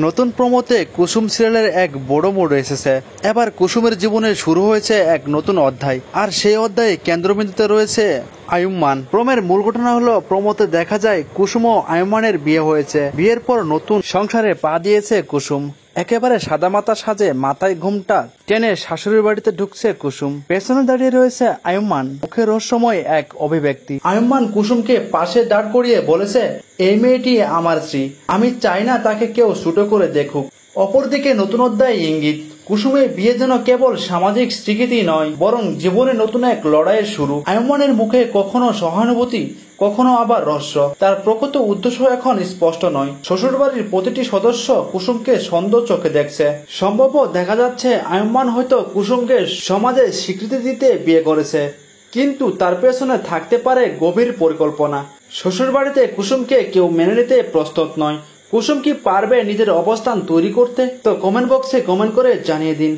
নতুন প্রমোতে কুসুম সিরিয়ালের এক বড় মোড় এসেছে। এবার কুসুমের জীবনে শুরু হয়েছে এক নতুন অধ্যায়, আর সেই অধ্যায়ে কেন্দ্রবিন্দুতে রয়েছে আয়ুমান। প্রমের মূল ঘটনা হলো, প্রমোতে দেখা যায় কুসুম ও আয়ুমানের বিয়ে হয়েছে। বিয়ের পর নতুন সংসারে পা দিয়েছে কুসুম। একেবারে সাদামাতা সাজে, মাথায় ঘুমটা টেনে শাশুড়ির বাড়িতে ঢুকছে কুসুম। পেছনে দাঁড়িয়ে রয়েছে আয়ুমান, মুখে রহস্যময় এক অভিব্যক্তি। আয়ুমান কুসুমকে পাশে দাঁড় করিয়ে বলেছে, এই মেয়েটি আমার স্ত্রী, আমি চাই না তাকে কেউ ছোট করে দেখুক। অপরদিকে নতুন অধ্যায় ইঙ্গিত, কুসুমের বিয়ে যেন কেবল সামাজিক স্বীকৃতি নয়, বরং জীবনে নতুন এক লড়াইয়ের শুরু। আয়ুমানের মুখে কখনো সহানুভূতি, কখনো আবার রহস্য। তার প্রকৃত উদ্দেশ্য এখন স্পষ্ট নয়। শ্বশুরবাড়ির প্রতিটি সদস্য কুসুমকে সন্দেহ চোখে দেখছে। সম্ভব দেখা যাচ্ছে আয়ুমান হয়তো কুসুমকে সমাজে স্বীকৃতি দিতে বিয়ে করেছে, কিন্তু তার পেছনে থাকতে পারে গভীর পরিকল্পনা। শ্বশুরবাড়িতে কুসুমকে কেউ মেনে নিতে প্রস্তুত নয়। কুসুম কি পারবে নিজের অবস্থান তৈরি করতে? তো কমেন্ট বক্সে কমেন্ট করে জানিয়ে দিন।